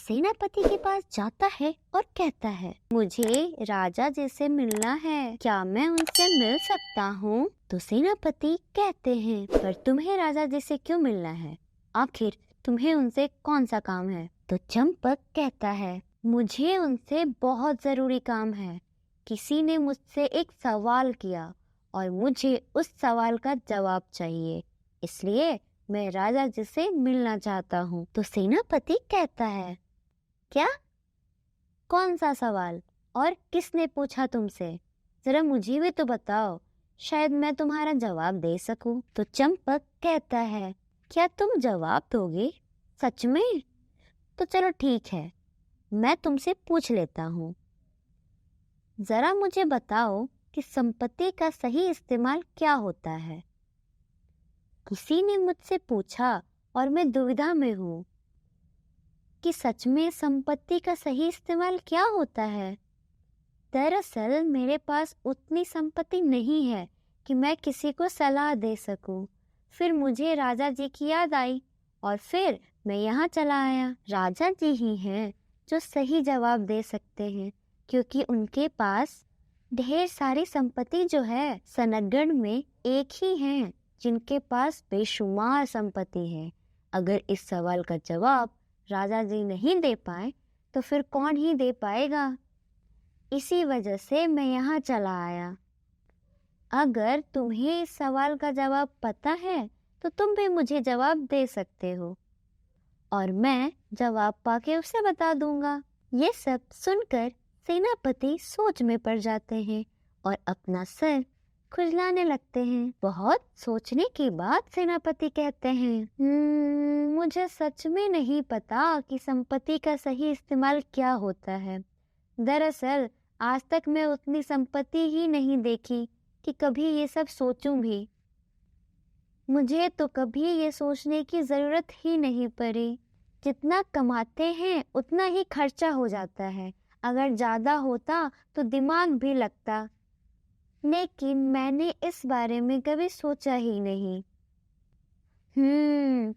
सेनापति के पास जाता है और कहता है, मुझे राजा जी से मिलना है, क्या मैं उनसे मिल सकता हूँ? तो सेनापति कहते हैं, पर तुम्हें राजा जी से क्यों मिलना है? आखिर तुम्हें उनसे कौन सा काम है? तो चंपक कहता है, मुझे उनसे बहुत जरूरी काम है। किसी ने मुझसे एक सवाल किया और मुझे उस सवाल का जवाब चाहिए, इसलिए मैं राजा जी से मिलना चाहता हूँ। तो सेनापति कहता है, क्या? कौन सा सवाल और किसने पूछा तुमसे? जरा मुझे भी तो बताओ, शायद मैं तुम्हारा जवाब दे सकूं। तो चंपक कहता है, क्या तुम जवाब दोगे? सच में? तो चलो ठीक है, मैं तुमसे पूछ लेता हूँ। जरा मुझे बताओ कि संपत्ति का सही इस्तेमाल क्या होता है? किसी ने मुझसे पूछा और मैं दुविधा में हूँ कि सच में संपत्ति का सही इस्तेमाल क्या होता है। दरअसल मेरे पास उतनी संपत्ति नहीं है कि मैं किसी को सलाह दे सकूं। फिर मुझे राजा जी की याद आई और फिर मैं यहाँ चला आया। राजा जी ही हैं जो सही जवाब दे सकते हैं, क्योंकि उनके पास ढेर सारी संपत्ति जो है सनगढ़ में एक ही हैं जिनके पास बेशुमार संपत्ति है। अगर इस सवाल का जवाब राजा जी नहीं दे पाए तो फिर कौन ही दे पाएगा? इसी वजह से मैं यहाँ चला आया। अगर तुम्हें इस सवाल का जवाब पता है तो तुम भी मुझे जवाब दे सकते हो और मैं जवाब पाके उसे बता दूंगा। ये सब सुनकर सेनापति सोच में पड़ जाते हैं और अपना सर खुजलाने लगते हैं। बहुत सोचने के बाद सेनापति कहते हैं, मुझे सच में नहीं पता कि संपत्ति का सही इस्तेमाल क्या होता है। दरअसल आज तक मैं उतनी संपत्ति ही नहीं देखी कि कभी ये सब सोचूं भी। मुझे तो कभी ये सोचने की जरूरत ही नहीं पड़ी। जितना कमाते हैं उतना ही खर्चा हो जाता है। अगर ज्यादा होता तो दिमाग भी लगता, लेकिन मैंने इस बारे में कभी सोचा ही नहीं।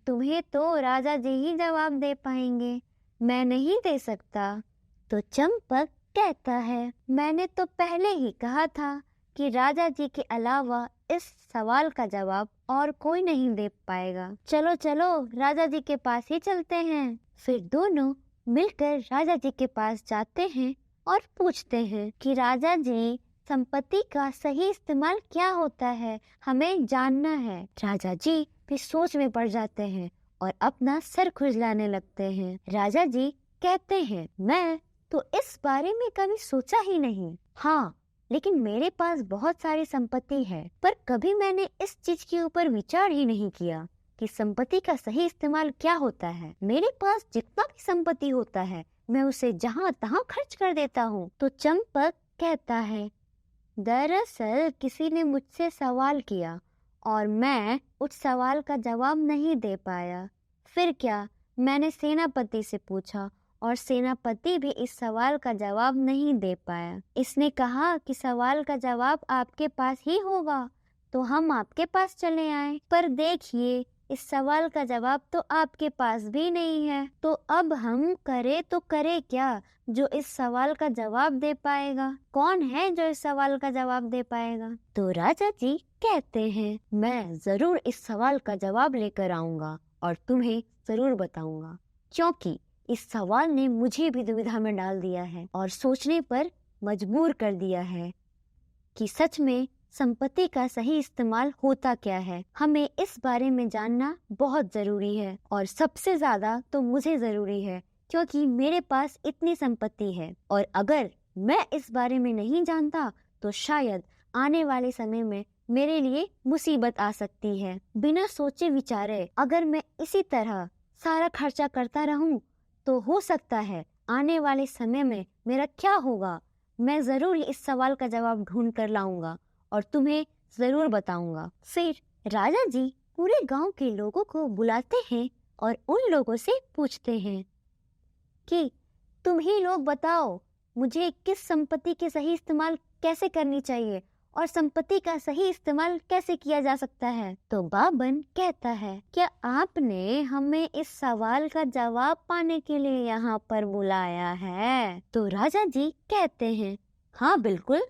तुम्हें तो राजा जी ही जवाब दे पाएंगे, मैं नहीं दे सकता। तो चंपक कहता है, मैंने तो पहले ही कहा था कि राजा जी के अलावा इस सवाल का जवाब और कोई नहीं दे पाएगा। चलो चलो राजा जी के पास ही चलते हैं। फिर दोनों मिलकर राजा जी के पास जाते हैं और पूछते हैं कि राजा जी, संपत्ति का सही इस्तेमाल क्या होता है, हमें जानना है। राजा जी भी सोच में पड़ जाते हैं और अपना सर खुजलाने लगते हैं। राजा जी कहते हैं, मैं तो इस बारे में कभी सोचा ही नहीं। हाँ, लेकिन मेरे पास बहुत सारी संपत्ति है, पर कभी मैंने इस चीज के ऊपर विचार ही नहीं किया कि संपत्ति का सही इस्तेमाल क्या होता है। मेरे पास जितना भी संपत्ति होता है मैं उसे जहाँ तहाँ खर्च कर देता हूँ। तो चंपक कहता है, दरअसल किसी ने मुझसे सवाल किया और मैं उस सवाल का जवाब नहीं दे पाया। फिर क्या, मैंने सेनापति से पूछा और सेनापति भी इस सवाल का जवाब नहीं दे पाया। इसने कहा कि सवाल का जवाब आपके पास ही होगा, तो हम आपके पास चले आए। पर देखिए, इस सवाल का जवाब तो आपके पास भी नहीं है। तो अब हम करे तो करे क्या जो इस सवाल का जवाब दे पाएगा? कौन है जो इस सवाल का जवाब दे पाएगा? तो राजा जी कहते हैं, मैं जरूर इस सवाल का जवाब लेकर आऊंगा और तुम्हें जरूर बताऊंगा, क्योंकि इस सवाल ने मुझे भी दुविधा में डाल दिया है और सोचने पर मजबूर कर दिया है कि सच में संपत्ति का सही इस्तेमाल होता क्या है। हमें इस बारे में जानना बहुत जरूरी है और सबसे ज्यादा तो मुझे जरूरी है, क्योंकि मेरे पास इतनी संपत्ति है और अगर मैं इस बारे में नहीं जानता तो शायद आने वाले समय में मेरे लिए मुसीबत आ सकती है। बिना सोचे विचारे अगर मैं इसी तरह सारा खर्चा करता रहूं तो हो सकता है आने वाले समय में मेरा क्या होगा। मैं जरूर इस सवाल का जवाब ढूंढ कर लाऊंगा और तुम्हें जरूर बताऊंगा। फिर राजा जी पूरे गांव के लोगों को बुलाते हैं और उन लोगों से पूछते हैं कि तुम ही लोग बताओ, मुझे किस संपत्ति के सही इस्तेमाल कैसे करनी चाहिए और संपत्ति का सही इस्तेमाल कैसे किया जा सकता है। तो बाबन कहता है, क्या आपने हमें इस सवाल का जवाब पाने के लिए यहाँ पर बुलाया है? तो राजा जी कहते हैं, हाँ बिल्कुल,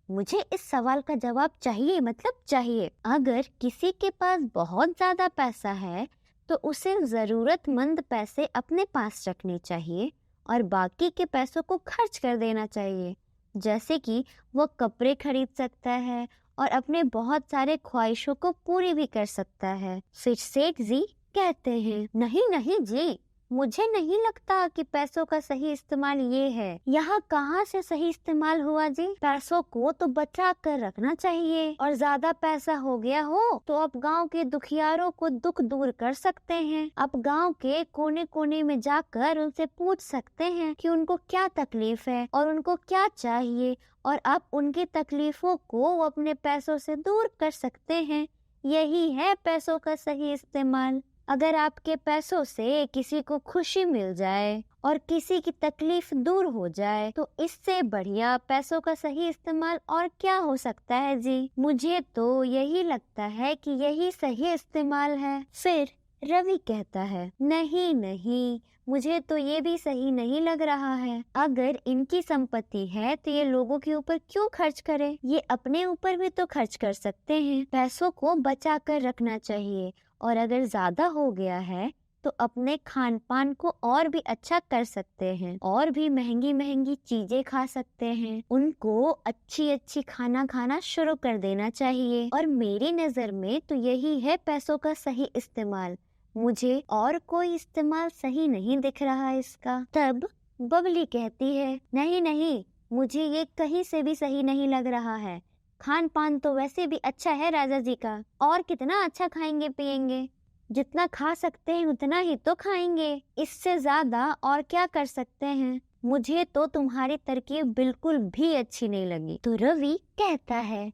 मुझे इस सवाल का जवाब चाहिए, मतलब चाहिए। अगर किसी के पास बहुत ज्यादा पैसा है तो उसे जरूरतमंद पैसे अपने पास रखने चाहिए और बाकी के पैसों को खर्च कर देना चाहिए। जैसे कि वो कपड़े खरीद सकता है और अपने बहुत सारे ख्वाहिशों को पूरी भी कर सकता है। फिर सेठ जी कहते हैं, नहीं नहीं जी, मुझे नहीं लगता कि पैसों का सही इस्तेमाल ये है। यहाँ कहाँ से सही इस्तेमाल हुआ जी? पैसों को तो बचा कर रखना चाहिए और ज्यादा पैसा हो गया हो तो आप गांव के दुखियारों को दुख दूर कर सकते हैं। आप गांव के कोने कोने में जाकर उनसे पूछ सकते हैं कि उनको क्या तकलीफ है और उनको क्या चाहिए, और आप उनकी तकलीफों को अपने पैसों से दूर कर सकते हैं। यही है पैसों का सही इस्तेमाल। अगर आपके पैसों से किसी को खुशी मिल जाए और किसी की तकलीफ दूर हो जाए तो इससे बढ़िया पैसों का सही इस्तेमाल और क्या हो सकता है जी? मुझे तो यही लगता है कि यही सही इस्तेमाल है। फिर रवि कहता है, नहीं नहीं, मुझे तो ये भी सही नहीं लग रहा है। अगर इनकी संपत्ति है तो ये लोगों के ऊपर क्यों खर्च करे? ये अपने ऊपर भी तो खर्च कर सकते हैं। पैसों को बचा कर रखना चाहिए और अगर ज्यादा हो गया है तो अपने खान पान को और भी अच्छा कर सकते हैं और भी महंगी महंगी चीजें खा सकते हैं। उनको अच्छी अच्छी खाना खाना शुरू कर देना चाहिए। और मेरी नजर में तो यही है पैसों का सही इस्तेमाल। मुझे और कोई इस्तेमाल सही नहीं दिख रहा इसका। तब बबली कहती है, नहीं नहीं, मुझे ये कहीं से भी सही नहीं लग रहा है। खान पान तो वैसे भी अच्छा है राजा जी का, और कितना अच्छा खाएंगे पिएंगे, जितना खा सकते हैं उतना ही तो खाएंगे, इससे ज्यादा और क्या कर सकते हैं। मुझे तो तुम्हारी तरकीब बिल्कुल भी अच्छी नहीं लगी। तो रवि कहता है,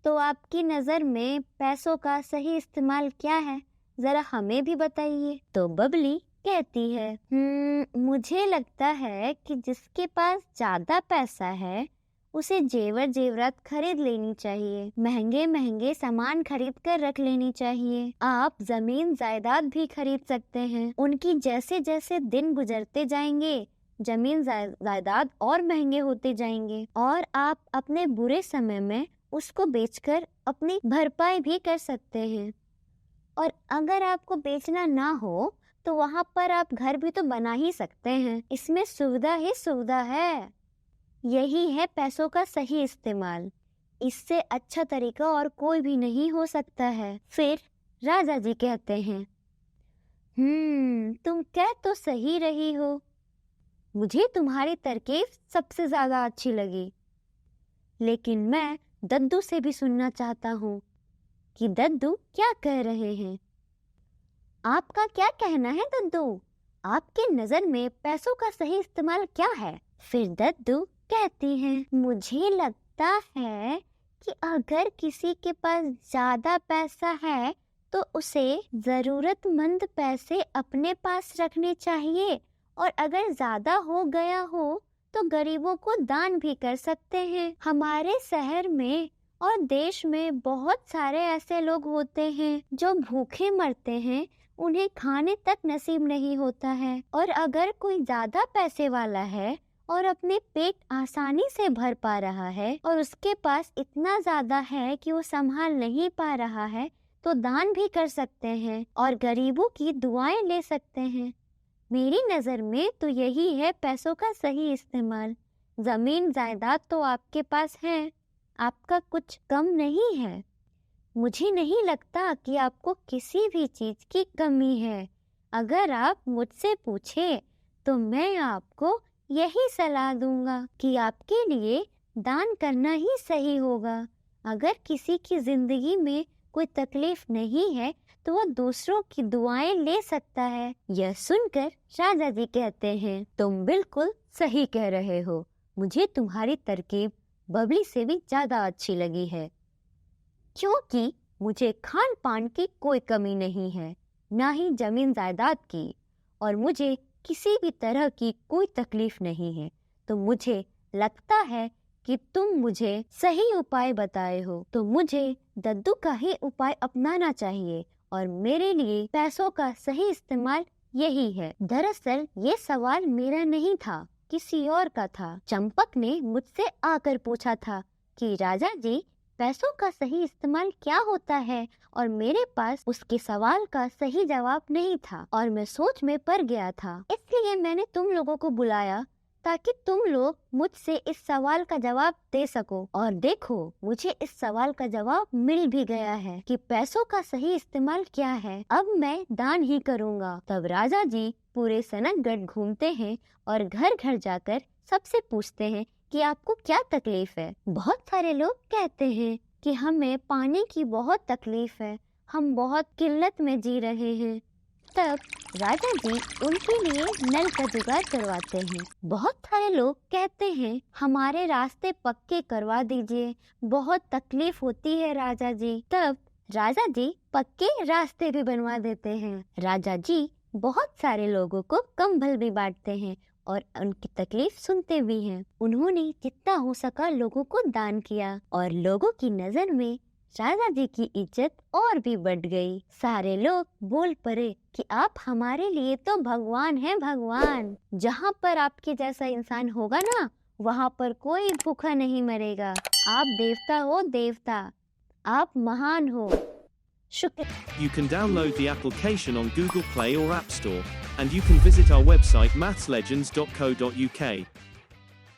तो आपकी नजर में पैसों का सही इस्तेमाल क्या है, जरा हमें भी बताइए। तो बबली कहती है, मुझे लगता है कि जिसके पास ज्यादा पैसा है उसे जेवर जेवरात खरीद लेनी चाहिए, महंगे महंगे सामान खरीद कर रख लेनी चाहिए। आप जमीन जायदाद भी खरीद सकते हैं। उनकी जैसे जैसे दिन गुजरते जाएंगे जमीन जायदाद और महंगे होते जाएंगे और आप अपने बुरे समय में उसको बेचकर अपनी भरपाई भी कर सकते हैं। और अगर आपको बेचना ना हो तो वहाँ पर आप घर भी तो बना ही सकते हैं। इसमें सुविधा ही सुविधा है। यही है पैसों का सही इस्तेमाल। इससे अच्छा तरीका और कोई भी नहीं हो सकता है। फिर राजा जी कहते हैं, तुम कह तो सही रही हो, मुझे तुम्हारी तरकीब सबसे ज्यादा अच्छी लगी, लेकिन मैं दद्दू से भी सुनना चाहता हूँ कि दद्दू क्या कह रहे हैं। आपका क्या कहना है दद्दू? आपकी नजर में पैसों का सही इस्तेमाल क्या है? फिर दद्दू कहती हैं, मुझे लगता है कि अगर किसी के पास ज्यादा पैसा है तो उसे जरूरतमंद पैसे अपने पास रखने चाहिए और अगर ज्यादा हो गया हो तो गरीबों को दान भी कर सकते हैं। हमारे शहर में और देश में बहुत सारे ऐसे लोग होते हैं जो भूखे मरते हैं, उन्हें खाने तक नसीब नहीं होता है। और अगर कोई ज्यादा पैसे वाला है और अपने पेट आसानी से भर पा रहा है और उसके पास इतना ज्यादा है कि वो संभाल नहीं पा रहा है तो दान भी कर सकते हैं और गरीबों की दुआएं ले सकते हैं। मेरी नजर में तो यही है पैसों का सही इस्तेमाल। जमीन जायदाद तो आपके पास है, आपका कुछ कम नहीं है। मुझे नहीं लगता कि आपको किसी भी चीज की कमी है। अगर आप मुझसे पूछे तो मैं आपको यही सलाह दूंगा कि आपके लिए दान करना ही सही होगा। अगर किसी की जिंदगी में कोई तकलीफ नहीं है तो वह दूसरों की दुआएं ले सकता है। यह सुनकर राजा जी कहते हैं, तुम बिल्कुल सही कह रहे हो, मुझे तुम्हारी तरकीब बबली से भी ज्यादा अच्छी लगी है, क्योंकि मुझे खान पान की कोई कमी नहीं है, ना ही जमीन जायदाद की, और मुझे किसी भी तरह की कोई तकलीफ नहीं है। तो मुझे लगता है कि तुम मुझे सही उपाय बताए हो, तो मुझे दद्दू का ही उपाय अपनाना चाहिए और मेरे लिए पैसों का सही इस्तेमाल यही है। दरअसल ये सवाल मेरा नहीं था, किसी और का था। चंपक ने मुझसे आकर पूछा था कि राजा जी, पैसों का सही इस्तेमाल क्या होता है, और मेरे पास उसके सवाल का सही जवाब नहीं था और मैं सोच में पड़ गया था। इसलिए मैंने तुम लोगों को बुलाया ताकि तुम लोग मुझसे इस सवाल का जवाब दे सको। और देखो, मुझे इस सवाल का जवाब मिल भी गया है कि पैसों का सही इस्तेमाल क्या है। अब मैं दान ही करूँगा। तब राजा जी पूरे सनकगढ़ घूमते हैं और घर घर जाकर सबसे पूछते हैं कि आपको क्या तकलीफ है। बहुत सारे लोग कहते हैं कि हमें पानी की बहुत तकलीफ है, हम बहुत किल्लत में जी रहे हैं। तब राजा जी उनके लिए नल का जुगाड़ करवाते हैं। बहुत सारे लोग कहते हैं हमारे रास्ते पक्के करवा दीजिए, बहुत तकलीफ होती है राजा जी। तब राजा जी पक्के रास्ते भी बनवा देते हैं। राजा जी बहुत सारे लोगों को कंबल भी बांटते हैं और उनकी तकलीफ सुनते भी हैं। उन्होंने जितना हो सका लोगों को दान किया और लोगों की नजर में राजा जी की इज्जत और भी बढ़ गई। सारे लोग बोल पड़े कि आप हमारे लिए तो भगवान हैं, भगवान। जहाँ पर आपके जैसा इंसान होगा ना, वहाँ पर कोई भूखा नहीं मरेगा। आप देवता हो, देवता। आप महान हो। शुक्र। You can download the application on Google Play or App Store, and you can visit our website mathslegends.co.uk.